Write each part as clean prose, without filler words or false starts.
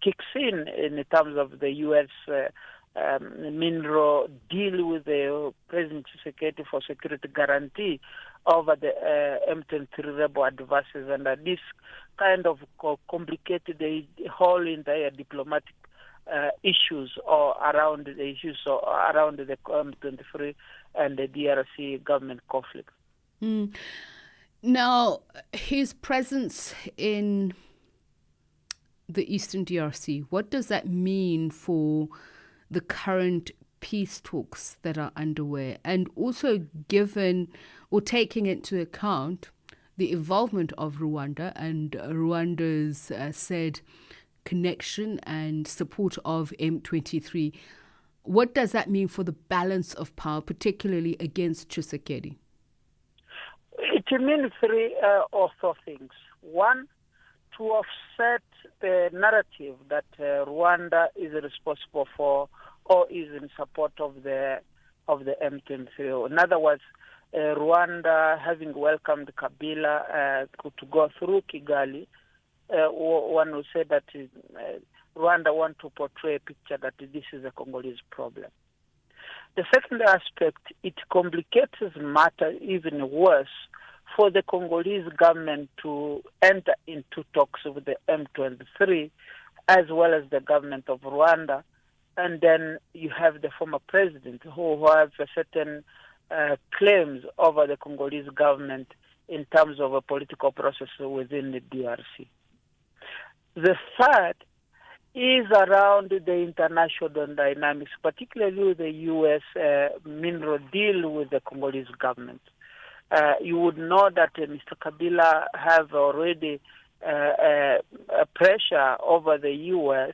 kicks in terms of the U.S. mineral deal with the President Tshisekedi for security guarantee over the M23 rebel adversaries, and this kind of complicated the whole entire diplomatic issues or around the issues or around the M23 and the DRC government conflict. Now, his presence in the Eastern DRC, what does that mean for the current peace talks that are underway, and also given or taking into account the involvement of Rwanda and Rwanda's said connection and support of M23? What does that mean for the balance of power, particularly against Tshisekedi? It means three or four things. One, to offset the narrative that Rwanda is responsible for or is in support of the M23. In other words, Rwanda, having welcomed Kabila to go through Kigali, one would say that Rwanda want to portray a picture that this is a Congolese problem. The second aspect, it complicates the matter even worse for the Congolese government to enter into talks with the M23 as well as the government of Rwanda. And then you have the former president who have certain claims over the Congolese government in terms of a political process within the DRC. The third is around the international dynamics, particularly with the U.S. mineral deal with the Congolese government. You would know that Mr. Kabila have already pressure over the U.S.,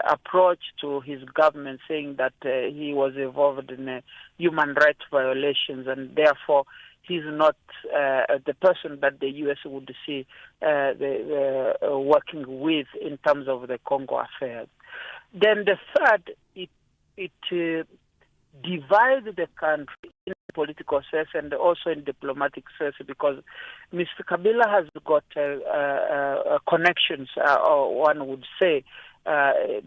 approach to his government, saying that he was involved in human rights violations, and therefore he's not the person that the U.S. would see working with in terms of the Congo affairs. Then the third, it divides the country in political sense and also in diplomatic sense, because Mr. Kabila has got connections, or one would say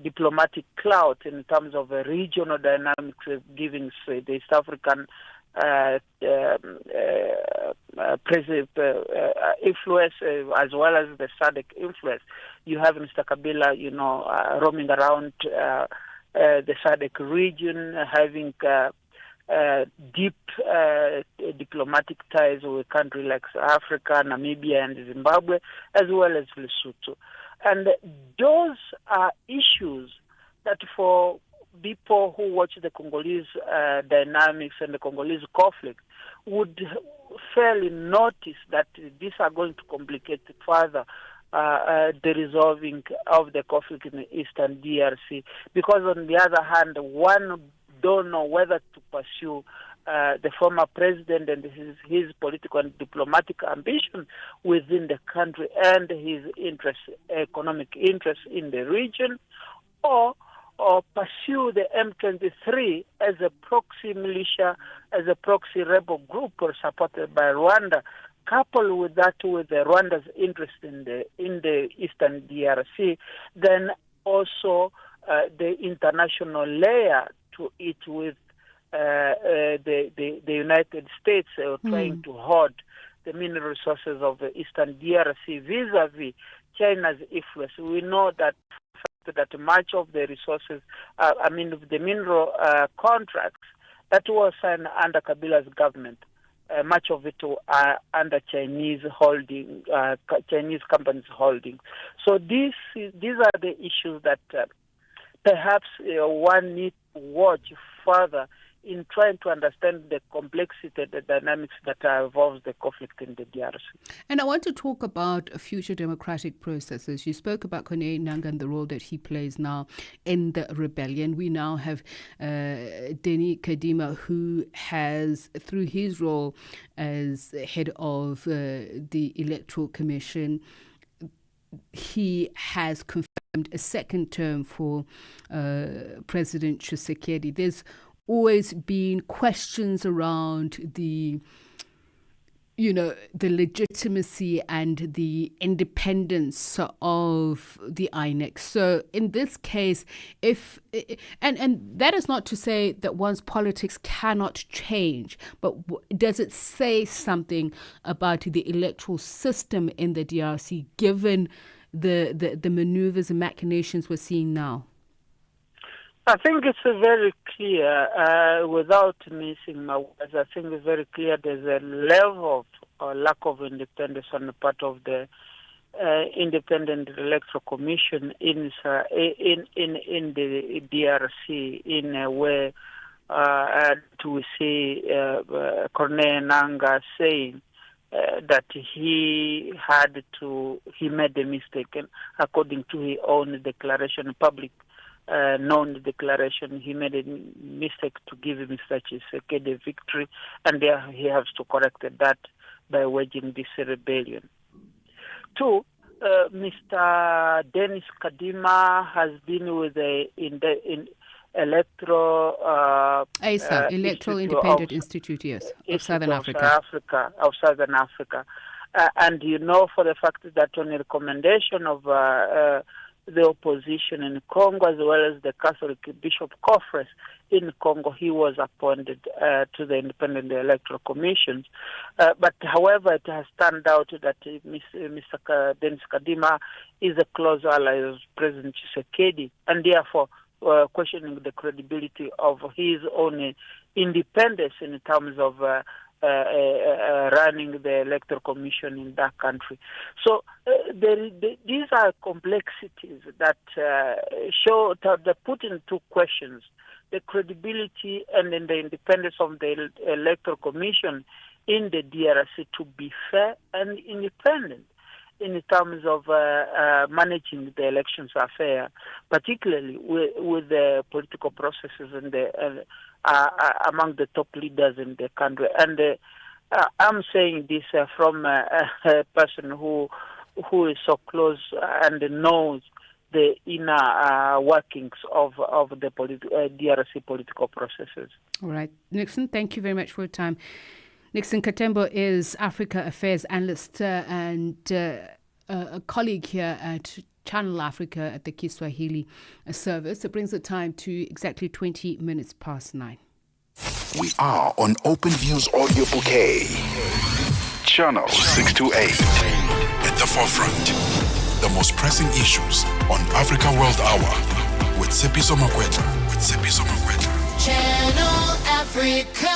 diplomatic clout in terms of regional dynamics, giving the East African influence as well as the SADC influence. You have Mr. Kabila, roaming around the SADC region, having deep diplomatic ties with countries like South Africa, Namibia, and Zimbabwe, as well as Lesotho. And those are issues that for people who watch the Congolese dynamics and the Congolese conflict would fairly notice that these are going to complicate further the resolving of the conflict in the Eastern DRC, because on the other hand, one don't know whether to pursue the former president and his political and diplomatic ambition within the country and his economic interests in the region, or pursue the M23 as a proxy militia, as a proxy rebel group supported by Rwanda, coupled with that with Rwanda's interest in the Eastern DRC, then also the international layer to it with the United States trying to hoard the mineral resources of the Eastern DRC vis-a-vis China's influence. We know that much of the resources, the mineral contracts that was signed under Kabila's government, much of it under Chinese holding, Chinese companies holding. So these are the issues that perhaps one needs to watch further in trying to understand the complexity, the dynamics that involves the conflict in the DRC. And I want to talk about future democratic processes. You spoke about Corneille Nangaa and the role that he plays now in the rebellion. We now have Denis Kadima, who has, through his role as head of the Electoral Commission, he has confirmed a second term for President Tshisekedi. There's always been questions around the the legitimacy and the independence of the INEC. So in this case, and that is not to say that one's politics cannot change, but does it say something about the electoral system in the DRC, given the maneuvers and machinations we're seeing now? I think it's very clear, without missing my words, I think it's very clear there's a level of lack of independence on the part of the Independent Electoral Commission in the DRC, in a way to see Corneille Nangaa saying that he made a mistake, and according to his own declaration, public known declaration, he made a mistake to give Mr. Tshisekedi victory, and there he has to correct that by waging this rebellion. Two, Mr. Denis Kadima has been with the Electoral Independent Institute, yes, of Southern Africa. Of Southern Africa. And for the fact that on the recommendation of the opposition in Congo, as well as the Catholic Bishop Conference in Congo, he was appointed to the Independent Electoral Commission. But however, it has turned out that Mr. Denis Kadima is a close ally of President Tshisekedi, and therefore questioning the credibility of his own independence in terms of running the Electoral Commission in that country. So these are complexities that show that put into questions the credibility and the independence of the Electoral Commission in the DRC to be fair and independent in terms of managing the elections affair, particularly with the political processes and among the top leaders in the country. And I'm saying this from a person who is so close and knows the inner workings of the DRC political processes. All right. Nixon, thank you very much for your time. Nixon Katembo is Africa Affairs analyst and a colleague here at Channel Africa at the Kiswahili service. It brings the time to exactly 20 minutes past 9. We are on Open Views audio bouquet. Channel 628. At the forefront. The most pressing issues on Africa World Hour with Tshepiso Makwetla. Channel Africa.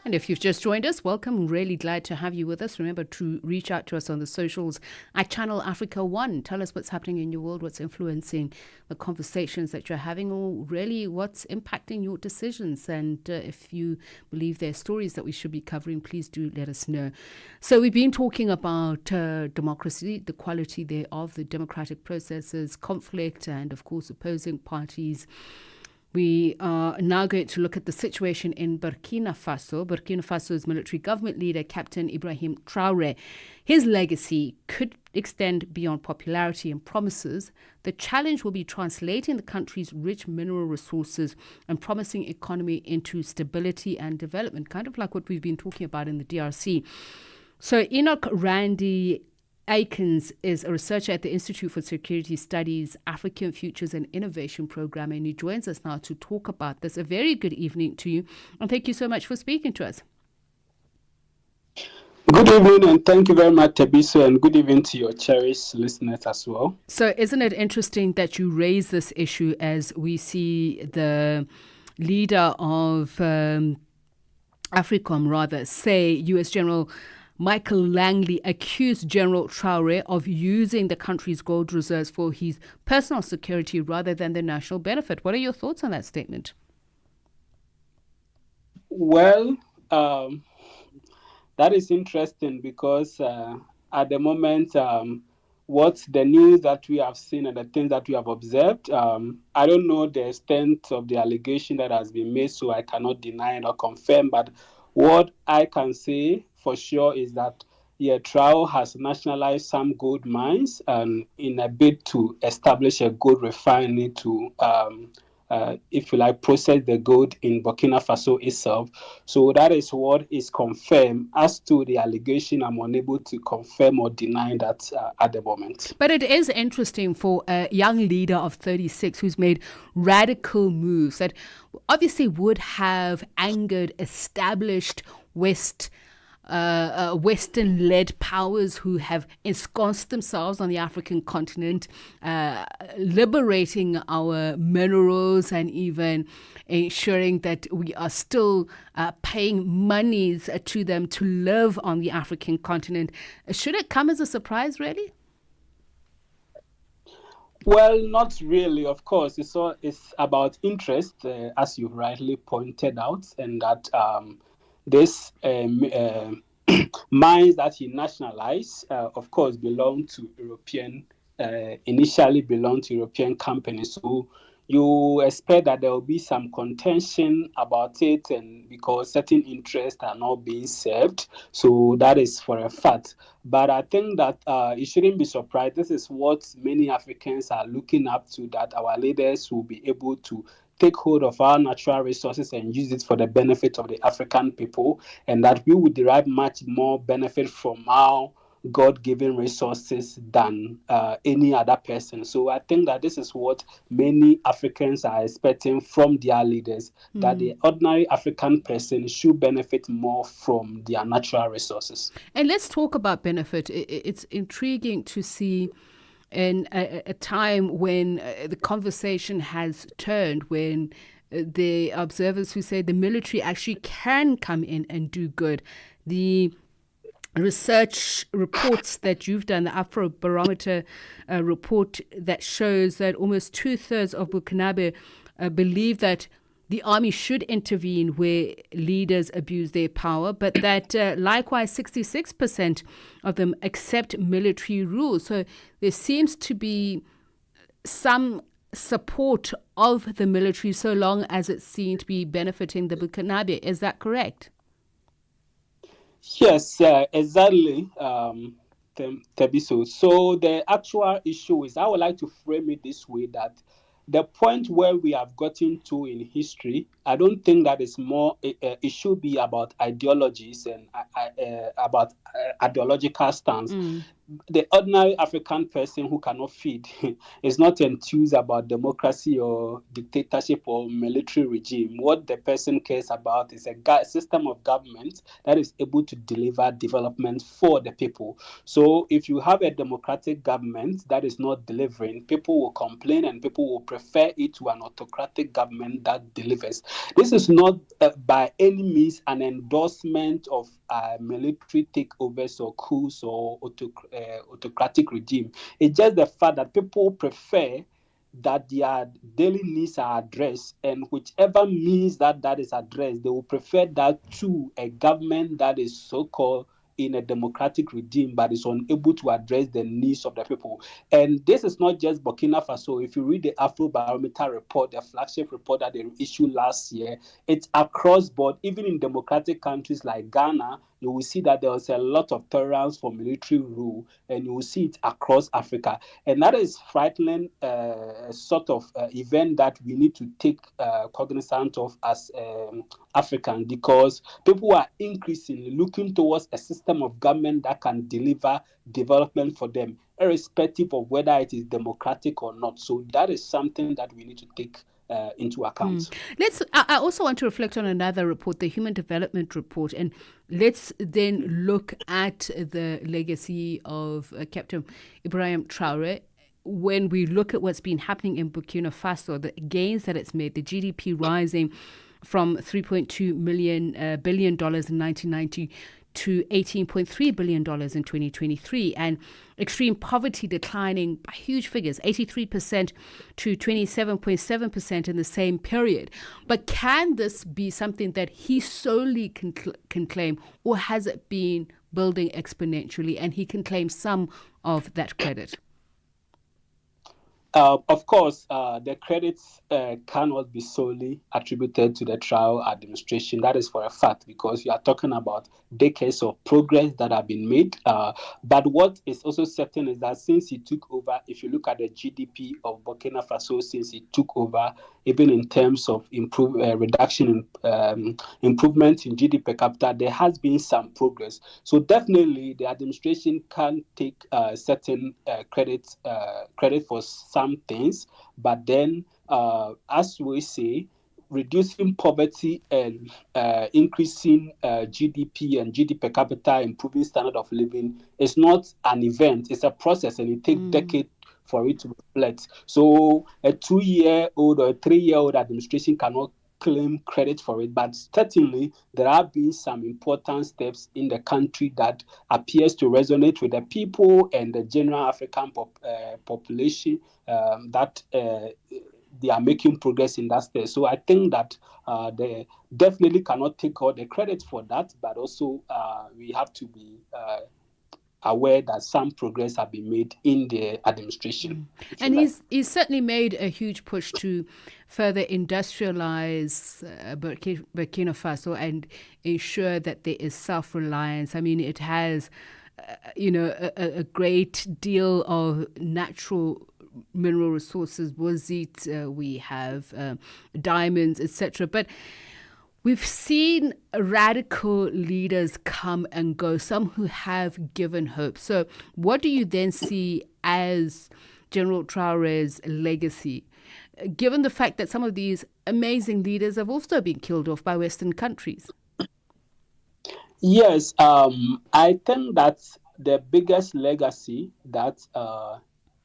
And if you've just joined us, welcome. Really glad to have you with us. Remember to reach out to us on the socials at Channel Africa One. Tell us what's happening in your world, what's influencing the conversations that you're having, or really what's impacting your decisions. And if you believe there are stories that we should be covering, please do let us know. So we've been talking about democracy, the quality thereof, the democratic processes, conflict, and of course opposing parties. We are now going to look at the situation in Burkina Faso. Burkina Faso's military government leader, Captain Ibrahim Traoré. His legacy could extend beyond popularity and promises. The challenge will be translating the country's rich mineral resources and promising economy into stability and development, kind of like what we've been talking about in the DRC. So Enoch Randy Aikens is a researcher at the Institute for Security Studies, African Futures and Innovation Program, and he joins us now to talk about this. A very good evening to you, and thank you so much for speaking to us. Good evening, and thank you very much, Tshepiso, and good evening to your cherished listeners as well. So isn't it interesting that you raise this issue as we see the leader of AFRICOM, say U.S. General Michael Langley accused General Traoré of using the country's gold reserves for his personal security rather than the national benefit. What are your thoughts on that statement? Well, that is interesting because at the moment, what's the news that we have seen and the things that we have observed, I don't know the extent of the allegation that has been made, so I cannot deny it or confirm, but what I can say for sure is that Traoré has nationalized some gold mines in a bid to establish a gold refinery to if you like, process the gold in Burkina Faso itself. So that is what is confirmed. As to the allegation, I'm unable to confirm or deny that at the moment. But it is interesting for a young leader of 36 who's made radical moves that obviously would have angered established Western-led powers who have ensconced themselves on the African continent, liberating our minerals and even ensuring that we are still paying monies to them to live on the African continent. Should it come as a surprise, really? Well, not really. Of course, it's about interest, as you rightly pointed out, and that this mines that he nationalized, of course, initially belonged to European companies. So you expect that there will be some contention about it, and because certain interests are not being served. So that is for a fact. But I think that you shouldn't be surprised. This is what many Africans are looking up to, that our leaders will be able to take hold of our natural resources and use it for the benefit of the African people, and that we will derive much more benefit from our God-given resources than any other person. So I think that this is what many Africans are expecting from their leaders, that the ordinary African person should benefit more from their natural resources. And let's talk about benefit. It's intriguing to see in a time when the conversation has turned, when the observers who say the military actually can come in and do good. The research reports that you've done, the Afrobarometer report that shows that almost 2/3 of Burkinabe believe that the army should intervene where leaders abuse their power, but that likewise 66% of them accept military rule. So there seems to be some support of the military so long as it seems to be benefiting the Burkinabe. Is that correct? Yes, exactly, Tebiso. So the actual issue is, I would like to frame it this way, that the point where we have gotten to in history, I don't think that is more, it should be about ideologies and about ideological stance. The ordinary African person who cannot feed is not enthused about democracy or dictatorship or military regime. What the person cares about is a system of government that is able to deliver development for the people. So if you have a democratic government that is not delivering, people will complain and people will prefer it to an autocratic government that delivers. This is not by any means an endorsement of military takeovers or coups or autocratic regime. It's just the fact that people prefer that their daily needs are addressed, and whichever means that is addressed, they will prefer that to a government that is so-called in a democratic regime but is unable to address the needs of the people. And this is not just Burkina Faso. If you read the Afrobarometer report, the flagship report that they issued last year, it's across board. Even in democratic countries like Ghana, you will see that there was a lot of tolerance for military rule, and you will see it across Africa. And that is frightening sort of event that we need to take cognizance of as African, because people are increasingly looking towards a system of government that can deliver development for them, irrespective of whether it is democratic or not. So that is something that we need to take into account. I also want to reflect on another report, the Human Development Report, and let's then look at the legacy of Captain Ibrahim Traore. When we look at what's been happening in Burkina Faso, the gains that it's made, the GDP rising from $3.2 billion in 1990 to $18.3 billion in 2023, and extreme poverty declining by huge figures, 83% to 27.7% in the same period. But can this be something that he solely can claim, or has it been building exponentially and he can claim some of that credit? Of course, the credits cannot be solely attributed to the trial administration. That is for a fact, because you are talking about decades of progress that have been made. But what is also certain is that since he took over, if you look at the GDP of Burkina Faso since he took over, even in terms of reduction in improvement in GDP per capita, there has been some progress. So definitely, the administration can take certain credit for some things, but then, as we say, reducing poverty and increasing GDP and GDP per capita, improving standard of living is not an event; it's a process, and it takes decades for it to reflect. So a 2-year-old or a 3-year-old administration cannot claim credit for it, but certainly there have been some important steps in the country that appears to resonate with the people and the general African population, that they are making progress in that stage. So I think that they definitely cannot take all the credit for that, but also we have to be aware that some progress have been made in the administration. And he's certainly made a huge push to further industrialize Burkina Faso and ensure that there is self-reliance. I mean, it has, a great deal of natural mineral resources, bauxite, we have diamonds, etc. But we've seen radical leaders come and go, some who have given hope. So what do you then see as General Traore's legacy, given the fact that some of these amazing leaders have also been killed off by Western countries? Yes, I think that the biggest legacy that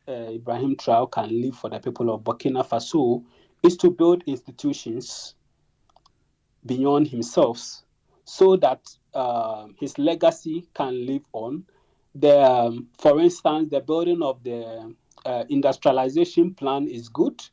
Ibrahim Traore can leave for the people of Burkina Faso is to build institutions beyond himself, so that his legacy can live on. For instance, the building of the industrialization plan is good,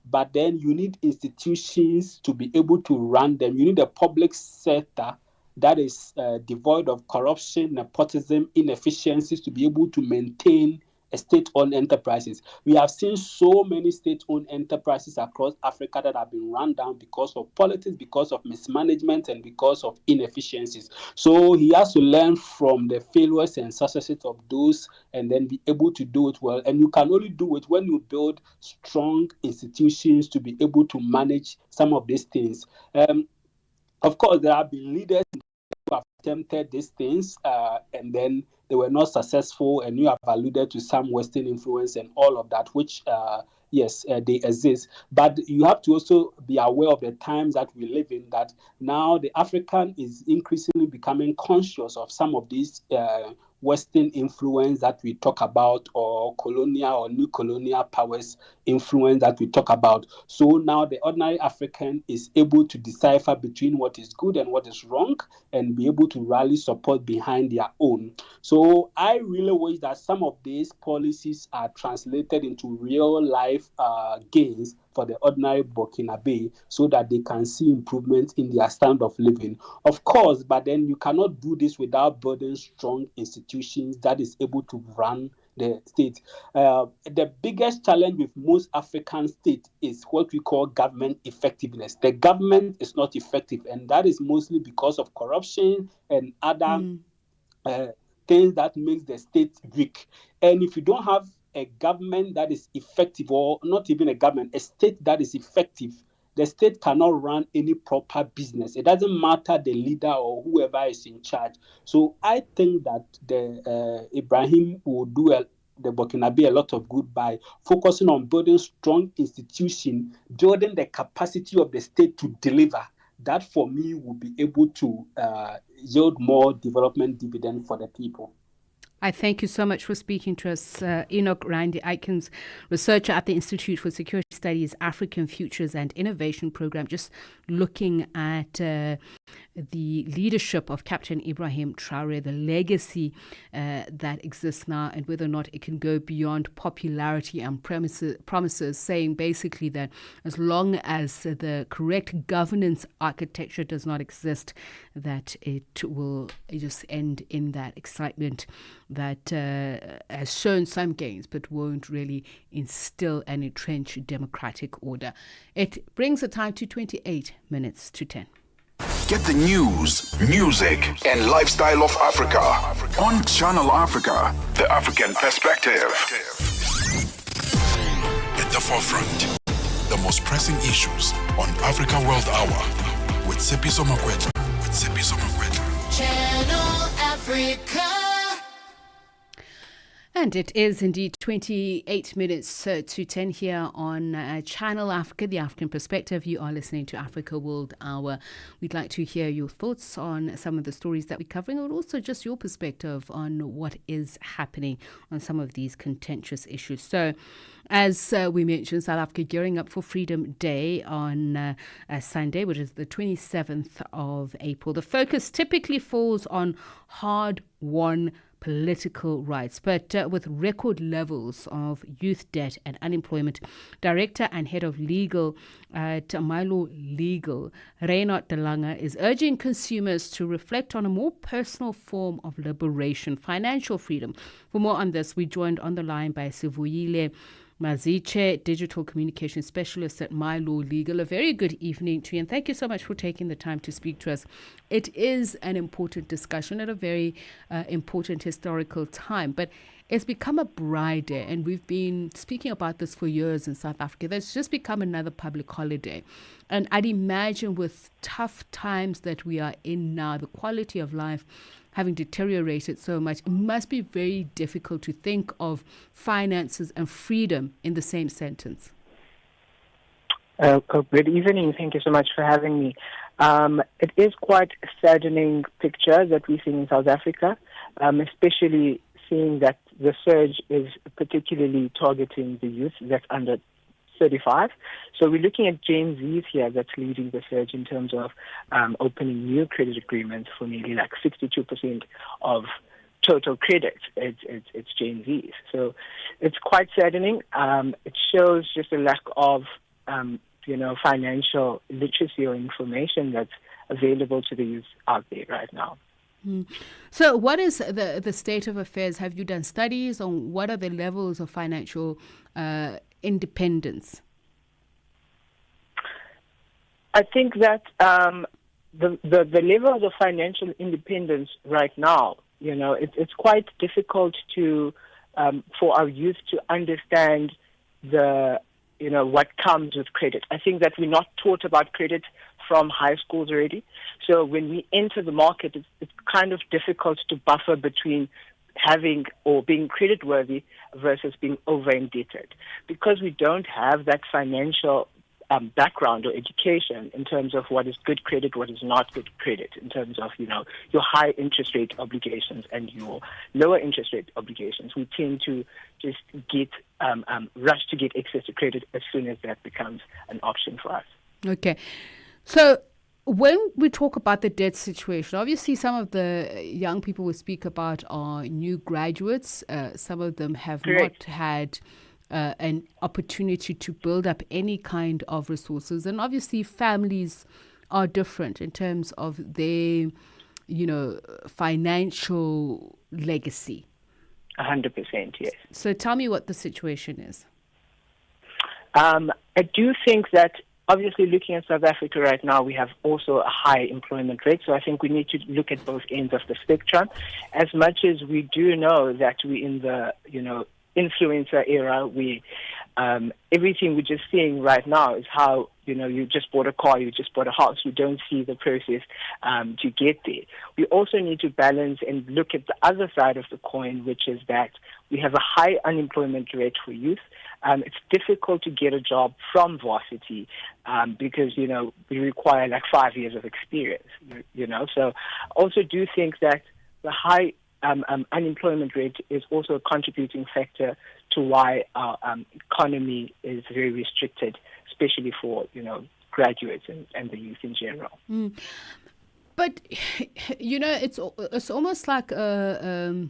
but then you need institutions to be able to run them. You need a public sector that is devoid of corruption, nepotism, inefficiencies to be able to maintain state-owned enterprises. We have seen so many state-owned enterprises across Africa that have been run down because of politics, because of mismanagement, and because of inefficiencies. So he has to learn from the failures and successes of those and then be able to do it well. And you can only do it when you build strong institutions to be able to manage some of these things. Of course, there have been leaders who have attempted these things and then they were not successful, and you have alluded to some Western influence and all of that, which, yes, they exist. But you have to also be aware of the times that we live in, that now the African is increasingly becoming conscious of some of these Western influence that we talk about, or colonial or new colonial powers influence that we talk about. So now the ordinary African is able to decipher between what is good and what is wrong and be able to rally support behind their own. So I really wish that some of these policies are translated into real life gains for the ordinary Burkinabe, so that they can see improvement in their standard of living. Of course, but then you cannot do this without building strong institutions that is able to run the state. The biggest challenge with most African states is what we call government effectiveness. The government is not effective, and that is mostly because of corruption and other things that makes the state weak. And if you don't have a government that is effective, or not even a government, a state that is effective, the state cannot run any proper business. It doesn't matter the leader or whoever is in charge. So I think that the Ibrahim will do the Burkinabe a lot of good by focusing on building strong institutions, building the capacity of the state to deliver. That, for me, will be able to yield more development dividend for the people. I thank you so much for speaking to us, Enoch Randy Aikins, researcher at the Institute for Security Studies. Studies African Futures and Innovation Program, just looking at the leadership of Captain Ibrahim Traore, the legacy that exists now, and whether or not it can go beyond popularity and promises, saying basically that as long as the correct governance architecture does not exist, that it will just end in that excitement that has shown some gains but won't really instill and entrench democratic order. It brings the time to 28 minutes to 10. Get the news, music, and lifestyle of Africa on Channel Africa, the African perspective. At the forefront, the most pressing issues on Africa World Hour with Tshepiso Makwetla. Channel Africa. And it is indeed 28 minutes to 10 here on Channel Africa, the African perspective. You are listening to Africa World Hour. We'd like to hear your thoughts on some of the stories that we're covering, and also just your perspective on what is happening on some of these contentious issues. So, as we mentioned, South Africa gearing up for Freedom Day on Sunday, which is the 27th of April. The focus typically falls on hard-won political rights, but with record levels of youth debt and unemployment. Director and head of legal at Milo Legal, Reynard Delanga, is urging consumers to reflect on a more personal form of liberation, financial freedom. For more on this, we joined on the line by Sivuyile Maziche, Digital Communication Specialist at Milo Legal. A very good evening to you, and thank you so much for taking the time to speak to us. It is an important discussion at a very important historical time, but it's become a Bride Day, and we've been speaking about this for years in South Africa. That's just become another public holiday. And I'd imagine with tough times that we are in now, the quality of life having deteriorated so much, it must be very difficult to think of finances and freedom in the same sentence. Good evening. Thank you so much for having me. It is quite a saddening picture that we see in South Africa, especially seeing that the surge is particularly targeting the youth that's under 35. So we're looking at Gen Zs here that's leading the surge in terms of opening new credit agreements for nearly like 62% of total credit. It's Gen Zs. So it's quite saddening. It shows just a lack of, financial literacy or information that's available to the youth out there right now. So what is the state of affairs? Have you done studies on what are the levels of financial independence? I think that the levels of financial independence right now, it's quite difficult to for our youth to understand what comes with credit. I think that we're not taught about credit from high schools already. So when we enter the market, it's kind of difficult to buffer between having or being credit worthy versus being over indebted, because we don't have that financial background or education in terms of what is good credit, what is not good credit, in terms of your high interest rate obligations and your lower interest rate obligations. We tend to just get rush to get access to credit as soon as that becomes an option for us. Okay, so when we talk about the debt situation, obviously some of the young people we speak about are new graduates. Some of them have Correct. not had an opportunity to build up any kind of resources. And obviously families are different in terms of their, financial legacy. 100%, yes. So tell me what the situation is. I do think that obviously looking at South Africa right now, we have also a high employment rate. So I think we need to look at both ends of the spectrum. As much as we do know that we're in the, influencer era, everything we're just seeing right now is how, you just bought a car, you just bought a house. You don't see the process to get there. We also need to balance and look at the other side of the coin, which is that we have a high unemployment rate for youth. It's difficult to get a job from varsity because, we require like 5 years of experience, So I also do think that the high unemployment rate is also a contributing factor to why our economy is very restricted, especially for, graduates and the youth in general. But, it's almost like a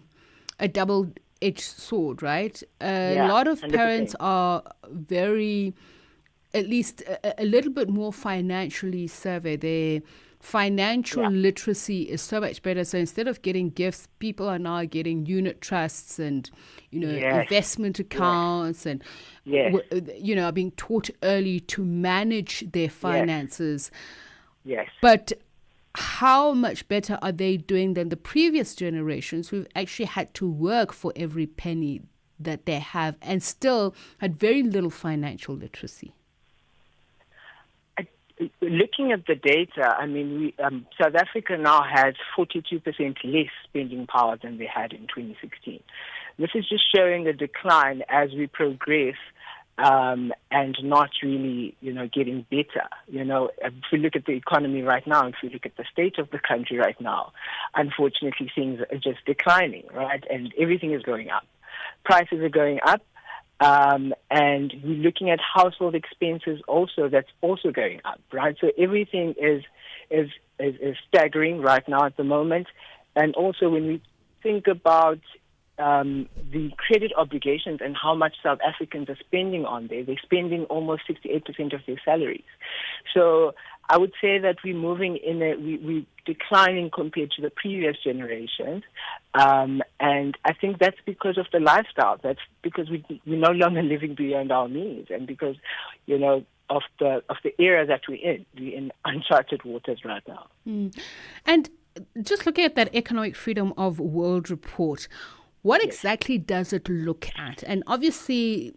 double-edged sword, right? A lot of 100%. parents are very, at least a little bit more financially savvy. Their financial literacy is so much better. So instead of getting gifts, people are now getting unit trusts and, investment accounts and, are being taught early to manage their finances. Yes. But how much better are they doing than the previous generations who've actually had to work for every penny that they have and still had very little financial literacy? Looking at the data, South Africa now has 42% less spending power than they had in 2016. This is just showing a decline as we progress and not really, getting better. If we look at the economy right now, if we look at the state of the country right now, unfortunately things are just declining, right? And everything is going up. Prices are going up. And we're looking at household expenses also, that's also going up, right? So everything is staggering right now at the moment. And also when we think about the credit obligations and how much South Africans are spending on there, they're spending almost 68% of their salaries. So I would say that we're moving we're declining compared to the previous generations. And I think that's because of the lifestyle. That's because we're no longer living beyond our means, and because, of the era that we're in. We're in uncharted waters right now. And just looking at that Economic Freedom of World report, what exactly does it look at? And obviously,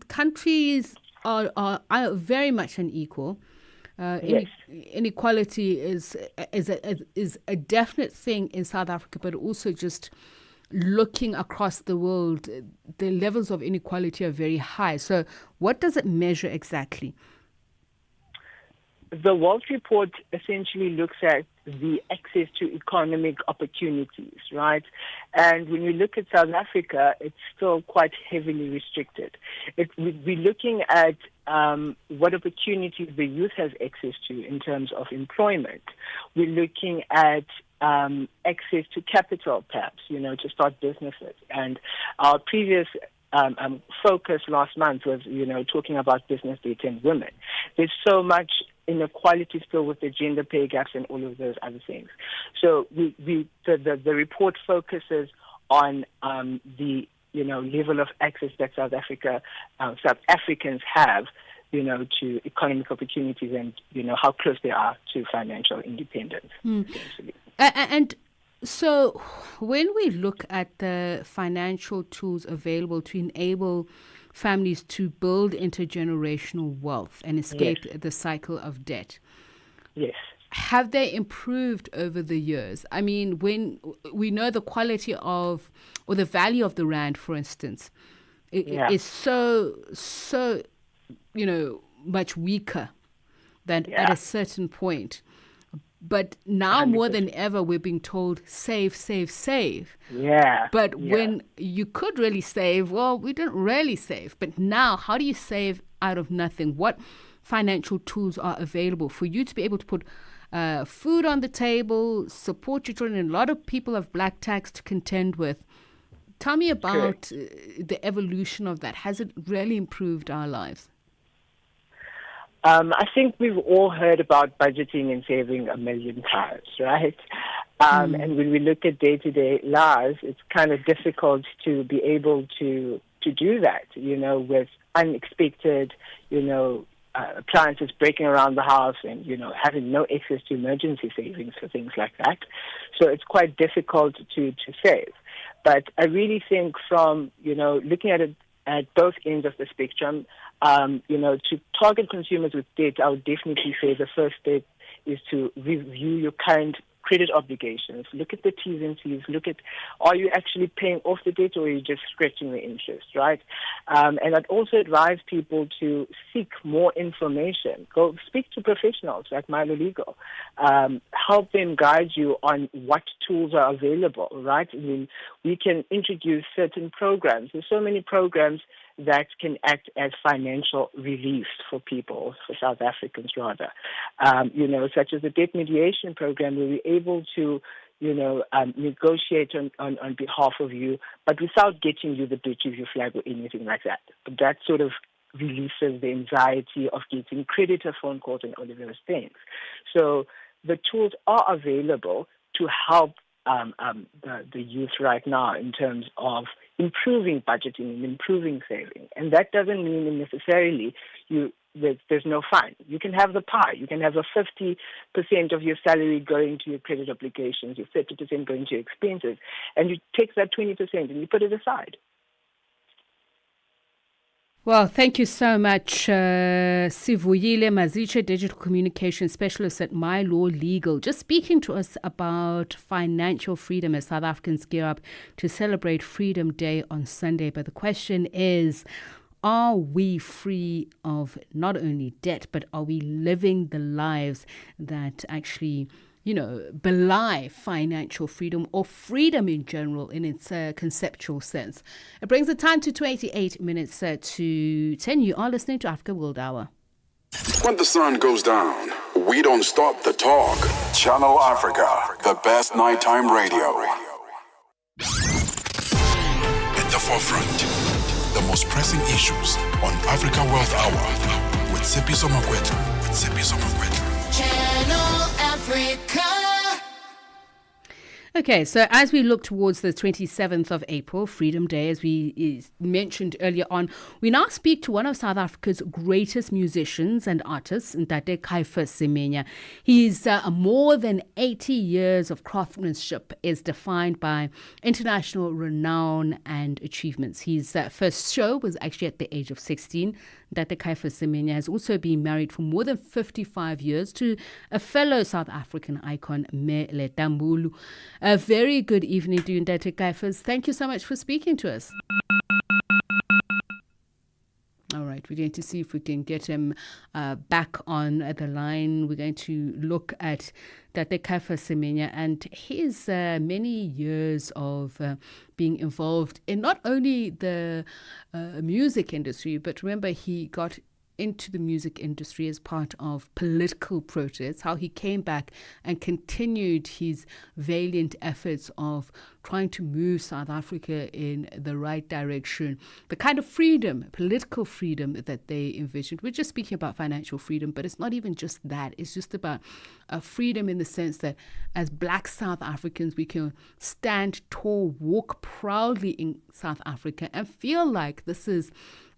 countries are very much unequal. Inequality is a definite thing in South Africa, but also just looking across the world, the levels of inequality are very high. So what does it measure exactly? The World Report essentially looks at the access to economic opportunities, right? And when we look at South Africa, it's still quite heavily restricted. We're looking at what opportunities the youth has access to in terms of employment. We're looking at access to capital, perhaps, to start businesses. And our previous focus last month was, talking about business data and women. There's so much inequality still with the gender pay gaps and all of those other things. So the report focuses on the level of access that South Africans have, to economic opportunities and how close they are to financial independence. And so when we look at the financial tools available to enable families to build intergenerational wealth and escape the cycle of debt. Yes. Have they improved over the years? I mean, when we know the quality of, or the value of the rand, for instance, is so much weaker than at a certain point. But now 100%. More than ever, we're being told, save, save, save. But when you could really save, well, we didn't really save. But now, how do you save out of nothing? What financial tools are available for you to be able to put food on the table, support your children? And a lot of people have black tax to contend with. Tell me about the evolution of that. Has it really improved our lives? I think we've all heard about budgeting and saving a million times, right? And when we look at day-to-day lives, it's kind of difficult to be able to do that, with unexpected, appliances breaking around the house and, having no access to emergency savings for things like that. So it's quite difficult to save. But I really think from, looking at it at both ends of the spectrum, to target consumers with debt, I would definitely say the first step is to review your current credit obligations, look at the T's and C's, look at, are you actually paying off the debt or are you just stretching the interest, right? And I'd also advise people to seek more information. Go speak to professionals like Milo Legal. Help them guide you on what tools are available, right? I mean, we can introduce certain programs. There's so many programs that can act as financial relief for people, for South Africans rather. Such as the debt mediation program, where we're able to, negotiate on behalf of you, but without getting you the breach of your flag or anything like that. But that sort of releases the anxiety of getting creditor phone calls and all of those things. So the tools are available to help the youth right now in terms of improving budgeting and improving saving. And that doesn't mean necessarily there's no fine. You can have the pie. You can have a 50% of your salary going to your credit obligations, your 30% going to your expenses, and you take that 20% and you put it aside. Well, thank you so much, Sivuyile Maziche, Digital Communication Specialist at My Law Legal, just speaking to us about financial freedom as South Africans gear up to celebrate Freedom Day on Sunday. But the question is, are we free of not only debt, but are we living the lives that actually belie financial freedom or freedom in general in its conceptual sense? It brings the time to 28 minutes to 10. You are listening to Africa World Hour. When the sun goes down, we don't stop the talk. Channel Africa, the best nighttime radio. At the forefront, the most pressing issues on Africa World Hour with Sipiso Magweta. Channel Africa. Okay, so as we look towards the 27th of April, Freedom Day, as we mentioned earlier on, we now speak to one of South Africa's greatest musicians and artists, Ntate Caiphus Semenya. His more than 80 years of craftsmanship is defined by international renown and achievements. His first show was actually at the age of 16. Ntate Caiphus Semenya has also been married for more than 55 years to a fellow South African icon, Mele Tambulu. A very good evening to you, Ntate Caiphus. Thank you so much for speaking to us. All right, we're going to see if we can get him back on the line. We're going to look at Ntate Caiphus Semenya and his many years of being involved in not only the music industry, but remember he got into the music industry as part of political protests, how he came back and continued his valiant efforts of trying to move South Africa in the right direction, the kind of freedom, political freedom that they envisioned. We're just speaking about financial freedom, but it's not even just that. It's just about freedom in the sense that as Black South Africans, we can stand tall, walk proudly in South Africa and feel like this is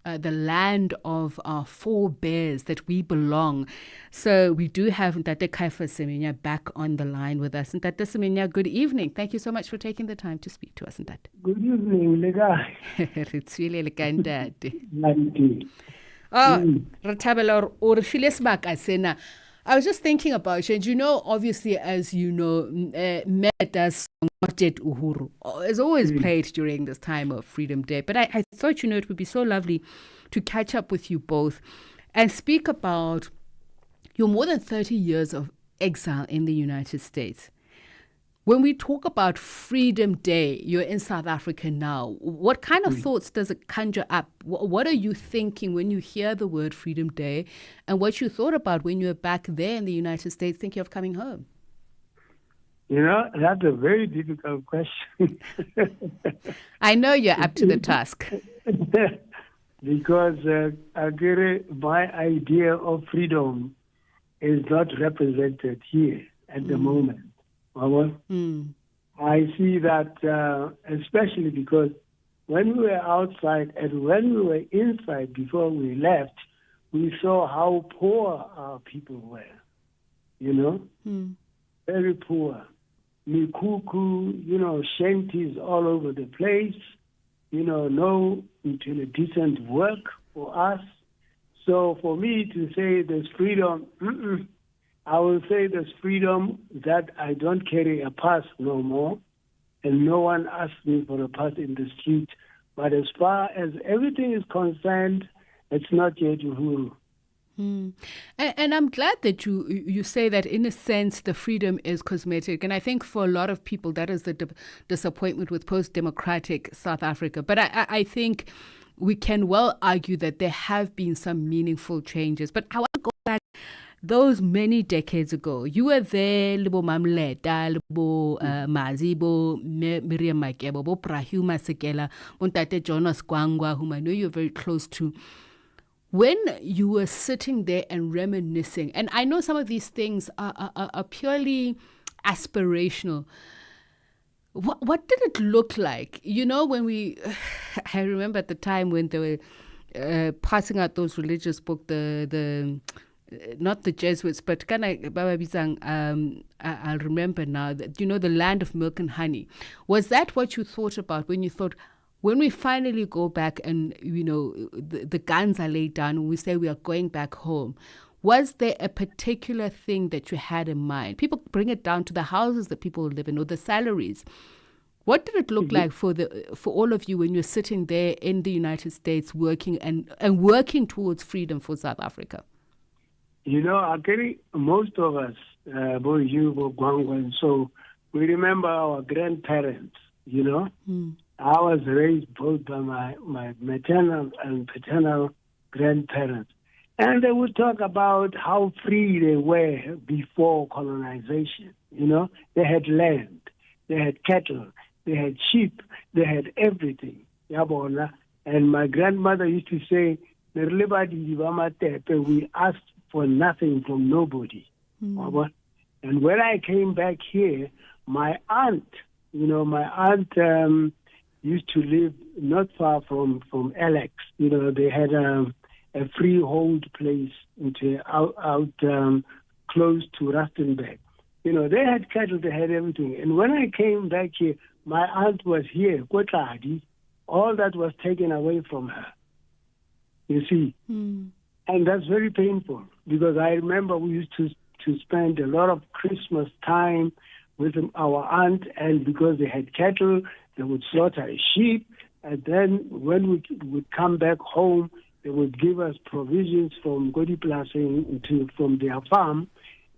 the land of our forebears, that we belong. So we do have Ntate Caiphus Semenya back on the line with us. Ntate Semenya, good evening. Thank you so much for taking the time to speak to us, Ntate. Good evening, Lega. I was just thinking about you, and obviously, as you know, Meta's song Marjet Uhuru is always played during this time of Freedom Day. But I thought, it would be so lovely to catch up with you both and speak about your more than 30 years of exile in the United States. When we talk about Freedom Day, you're in South Africa now. What kind of thoughts does it conjure up? What are you thinking when you hear the word Freedom Day, and what you thought about when you were back there in the United States thinking of coming home? That's a very difficult question. I know you're up to the task. Because my idea of freedom is not represented here at the moment. I see that especially because when we were outside and when we were inside before we left, we saw how poor our people were, very poor. Mikuku, shanties all over the place, no decent work for us. So for me to say there's freedom, I will say there's freedom that I don't carry a pass no more, and no one asks me for a pass in the street. But as far as everything is concerned, it's not yet Uhuru. And I'm glad that you say that, in a sense, the freedom is cosmetic. And I think for a lot of people, that is the disappointment with post-democratic South Africa. But I think we can well argue that there have been some meaningful changes. But I want to go back those many decades ago. You were there, Libo Mamleta, Libo Mazibo, Miriam Makeba, Bo Prahuma Sekela, Montate Jonas Kwangwa, whom I know you're very close to. When you were sitting there and reminiscing, and I know some of these things are purely aspirational, what did it look like? You know, when I remember at the time when they were passing out those religious books, not the Jesuits, but I'll remember now, that, you know, the land of milk and honey. Was that what you thought about when you thought, when we finally go back and, you know, the guns are laid down and we say we are going back home? Was there a particular thing that you had in mind? People bring it down to the houses that people live in or the salaries. What did it look like for all of you when you're sitting there in the United States working and working towards freedom for South Africa? You know, Akeri, most of us, both you, both Gwangwa, so we remember our grandparents, you know. I was raised both by my maternal and paternal grandparents. And they would talk about how free they were before colonization. You know, they had land, they had cattle, they had sheep, they had everything. And my grandmother used to say, we asked for nothing from nobody. And when I came back here, my aunt used to live not far from Alex. You know, they had a freehold place out close to Rustenburg. You know, they had cattle, they had everything. And when I came back here, my aunt was here, Kotladi. All that was taken away from her. You see? And that's very painful, because I remember we used to spend a lot of Christmas time with our aunt, and because they had cattle, they would slaughter a sheep, and then when we would come back home, they would give us provisions from Godiplasing from their farm,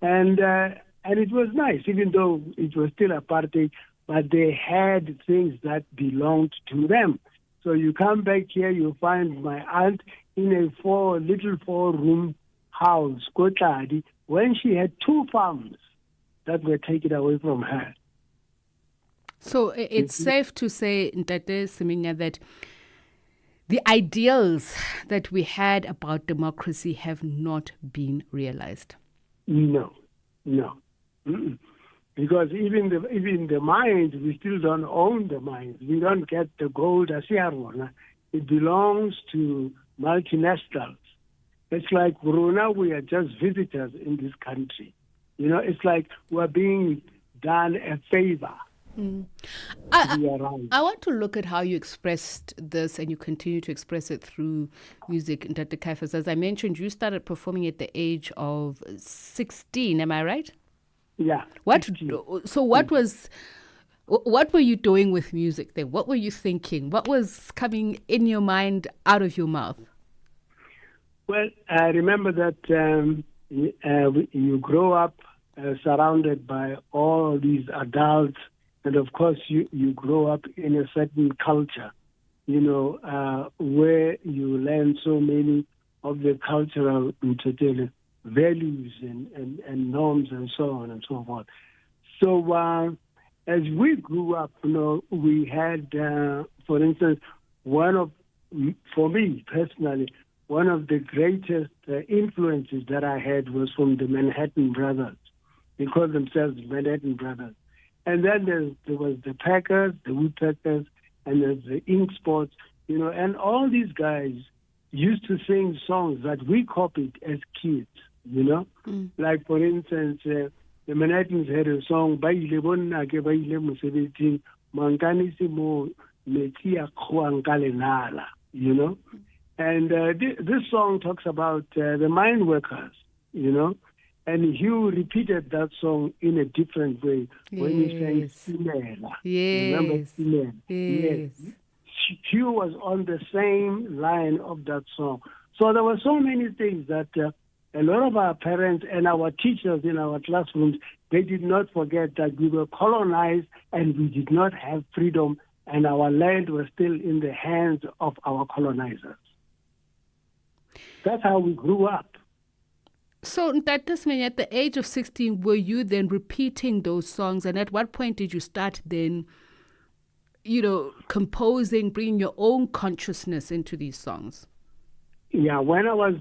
and it was nice, even though it was still apartheid, but they had things that belonged to them. So you come back here, you find my aunt in a little 4-room house, Kotladi, when she had 2 farms that were taken away from her. So it's safe to say, Ntate Seminya, that the ideals that we had about democracy have not been realized. No. Because even the mines, we still don't own the mines. We don't get the gold as it belongs to multinationals. It's like Corona, we are just visitors in this country. You know, it's like we're being done a favor. I want to look at how you expressed this, and you continue to express it through music. Ntate Caiphus, as I mentioned, you started performing at the age of 16. Am I right? Yeah. What were you doing with music then? What were you thinking? What was coming in your mind, out of your mouth? Well, I remember that you grow up surrounded by all these adults, and of course you grow up in a certain culture, you know, where you learn so many of the cultural values and norms and so on and so forth. So as we grew up, you know, we had, for instance, for me personally, one of the greatest influences that I had was from the Manhattan Brothers. They called themselves Manhattan Brothers. And then there was the Packers, the Woodpeckers, and there's the Ink Spots, you know, and all these guys used to sing songs that we copied as kids, you know. Like, for instance, the Manhattans had a song, Baile Bonna ke Baile Mosebetsing, Mankani Simo Metsi a Kgoang Nala, you know. And this song talks about the mine workers, you know, And Hugh repeated that song in a different way when he sang Yes. Sinela. Yes. Remember Sinela? Yes. Hugh was on the same line of that song. So there were so many things that a lot of our parents and our teachers in our classrooms, they did not forget that we were colonized and we did not have freedom, and our land was still in the hands of our colonizers. That's how we grew up. So that does mean at the age of 16, were you then repeating those songs? And at what point did you start then, composing, bringing your own consciousness into these songs? Yeah, when I was,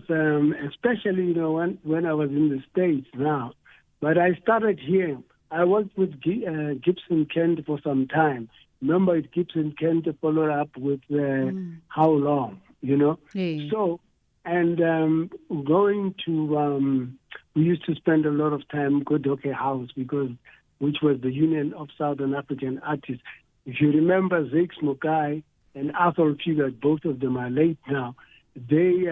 especially, when I was in the States now, but I started here. I worked with Gibson Kent for some time. Remember, Gibson Kent followed up with How Long, Yeah. So, and going to, we used to spend a lot of time at Godoke House, which was the Union of Southern African Artists. If you remember Zakes Mukai and Arthur Fugard, both of them are late now, they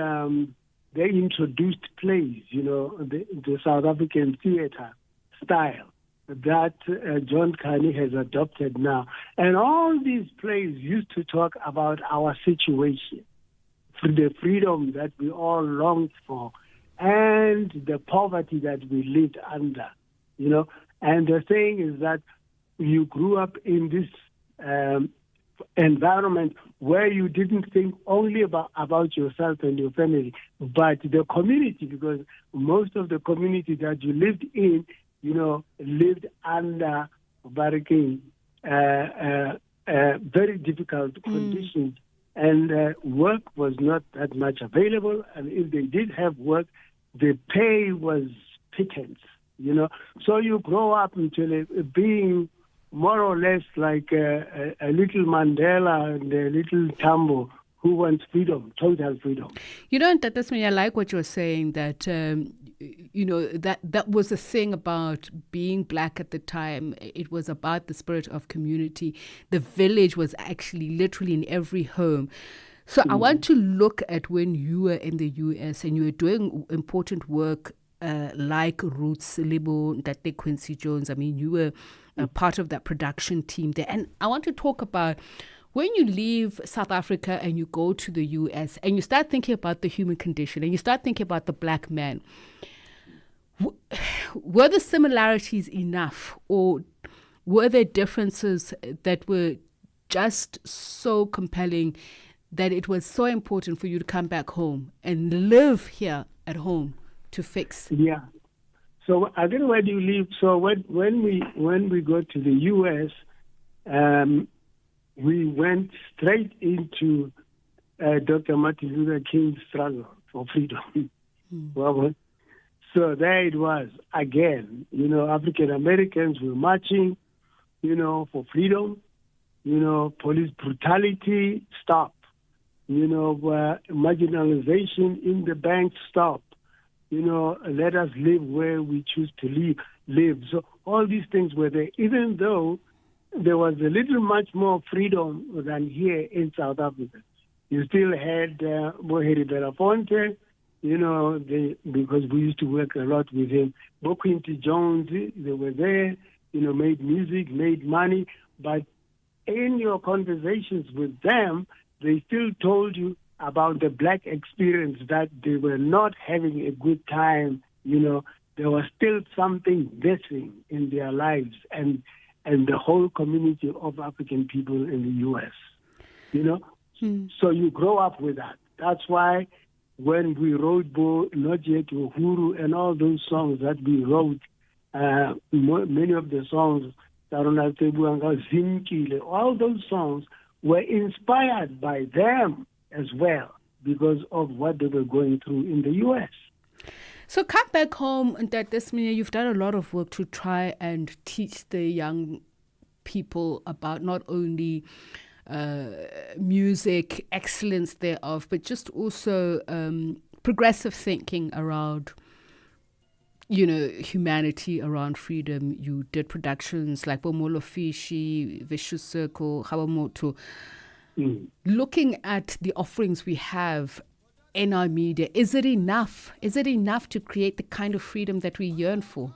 introduced plays, the South African theater style that John Carney has adopted now. And all these plays used to talk about our situation, for the freedom that we all longed for, and the poverty that we lived under, And the thing is that you grew up in this environment where you didn't think only about yourself and your family, but the community, because most of the community that you lived in, lived under very difficult conditions. And work was not that much available. And if they did have work, the pay was pittance, So you grow up until being more or less like a little Mandela and a little Tambo who wants freedom, total freedom. That's me. I like what you're saying, that, that was the thing about being black at the time. It was about the spirit of community. The village was actually literally in every home. So I want to look at when you were in the US and you were doing important work like Roots, Libo, Ntate Quincy Jones. I mean, you were part of that production team there. And I want to talk about when you leave South Africa and you go to the US and you start thinking about the human condition and you start thinking about the black man, were the similarities enough, or were there differences that were just so compelling that it was so important for you to come back home and live here at home to fix? Yeah. So I don't know, where do you live? So when we go to the U.S., we went straight into Dr. Martin Luther King's struggle for freedom. Well, so there it was again. African Americans were marching, for freedom. Police brutality stop. Marginalization in the bank stop. Let us live where we choose to live. So all these things were there, even though there was a little much more freedom than here in South Africa. You still had Moheri Belafonte, because we used to work a lot with him. Bo Quincy Jones, they were there, made music, made money, but in your conversations with them, they still told you about the black experience, that they were not having a good time. There was still something missing in their lives and the whole community of African people in the U.S., So you grow up with that. That's why when we wrote Bo, Not Yet Uhuru, and all those songs that we wrote, many of the songs, Tarona Tebuanga, Zimkile, all those songs were inspired by them as well because of what they were going through in the U.S. So come back home, and that this means you've done a lot of work to try and teach the young people about not only music, excellence thereof, but just also progressive thinking around, humanity, around freedom. You did productions like Bomolo Fishi, Vicious Circle, Hawamoto. Looking at the offerings we have, in our media. Is it enough? Is it enough to create the kind of freedom that we yearn for?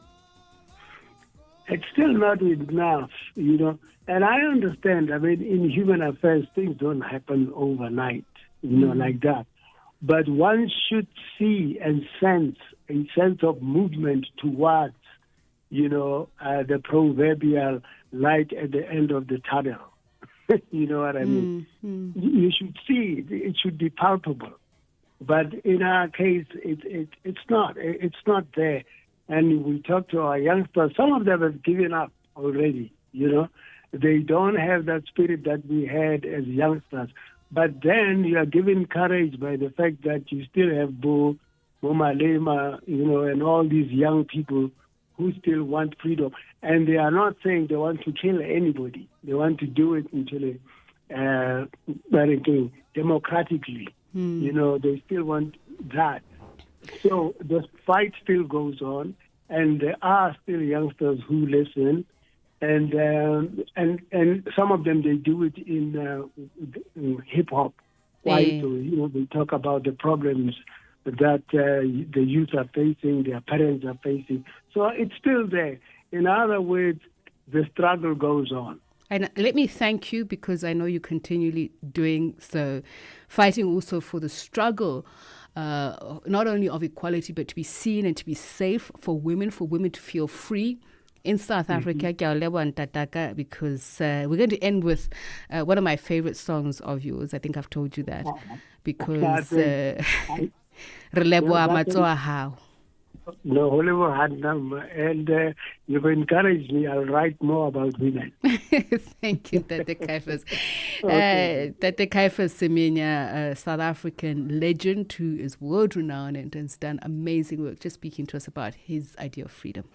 It's still not enough, And I understand, in human affairs, things don't happen overnight, like that. But one should see and sense a sense of movement towards, the proverbial light at the end of the tunnel. You know what I mean? You should see it. It should be palpable. But in our case, it's not. It's not there. And we talk to our youngsters. Some of them have given up already, They don't have that spirit that we had as youngsters. But then you are given courage by the fact that you still have Bo Malema, and all these young people who still want freedom. And they are not saying they want to kill anybody. They want to do it democratically. They still want that. So the fight still goes on, and there are still youngsters who listen, and some of them, they do it in hip hop. Right? So, they talk about the problems that the youth are facing, their parents are facing. So it's still there. In other words, the struggle goes on. And let me thank you, because I know you're continually doing so, fighting also for the struggle, not only of equality, but to be seen and to be safe for women to feel free in South Africa. Because we're going to end with one of my favorite songs of yours. I think I've told you that. Because Releboha Matsoa Hao. No, Oliver had number, and you've encouraged me. I'll write more about women. Thank you, Tate Caiphus. Tate Caiphus Semenya, South African legend who is world-renowned and has done amazing work, just speaking to us about his idea of freedom.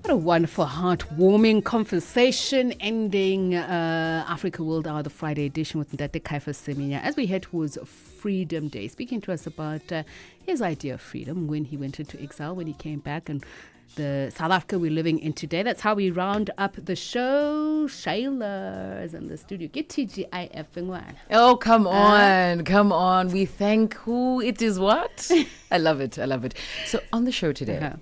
What a wonderful, heartwarming conversation ending Africa World Hour, the Friday edition with Ndate Caiphus Semenya as we head towards Freedom Day, speaking to us about his idea of freedom when he went into exile, when he came back, and the South Africa we're living in today. That's how we round up the show. Shayla is in the studio. Get TGIF. Oh, come on. We thank who it is what? I love it. So on the show today,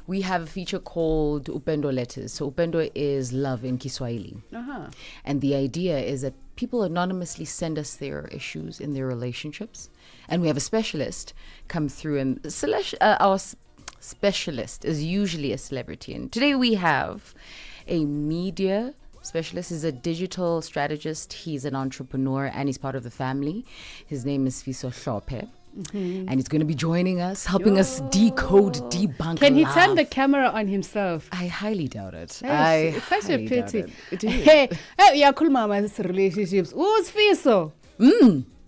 we have a feature called Upendo Letters. So Upendo is love in Kiswahili. And the idea is that people anonymously send us their issues in their relationships. And we have a specialist come through, and our specialist is usually a celebrity. And today we have a media specialist. He's a digital strategist. He's an entrepreneur, and he's part of the family. His name is Fiso Hlophe. And he's going to be joining us, helping us debunk. Can he turn the camera on himself? I highly doubt it. It's such a pity. It is. Hey, yeah, cool, mama's relationships. Who's Fiso?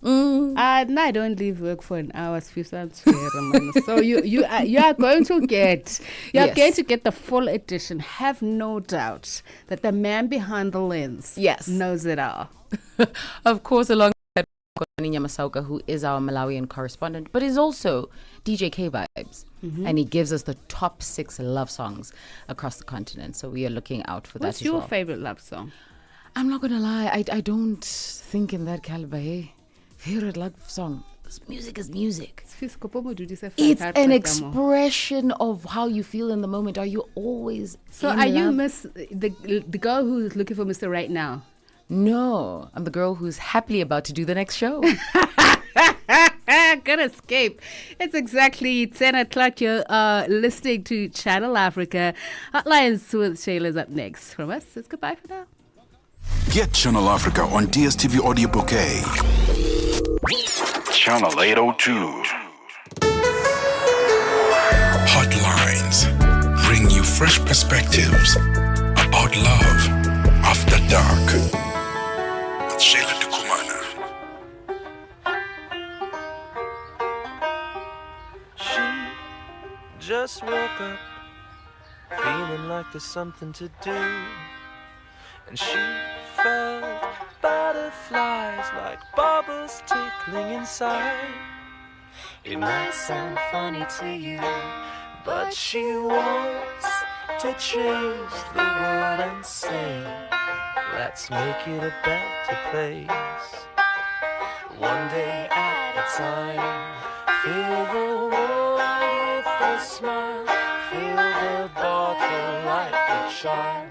I don't leave work for an hour. So you are going to get the full edition. Have no doubt that the man behind the lens knows it all. Of course, along Nina Masauka, who is our Malawian correspondent, but is also DJ K Vibes. And he gives us the top 6 love songs across the continent. So we are looking out for that as well. What's your favorite love song? I'm not going to lie. I don't think in that caliber. Hey, favorite love song. Music is music. It's an expression of how you feel in the moment. Are you always you miss the girl who's looking for Mr. Right Now? No, I'm the girl who's happily about to do the next show. Good escape. It's exactly 10 o'clock. You're listening to Channel Africa. Hotlines with Shayla's up next. From us, it's goodbye for now. Get Channel Africa on DSTV Audio Bouquet. Channel 802. Hotlines bring you fresh perspectives about love after dark. Shayla Dukumana. just woke up, feeling like there's something to do. And she felt butterflies like bubbles tickling inside. It might sound funny to you, but she wants to change the world and say, let's make it a better place. One day at a time, fill the world with a smile, fill the bottle like a child.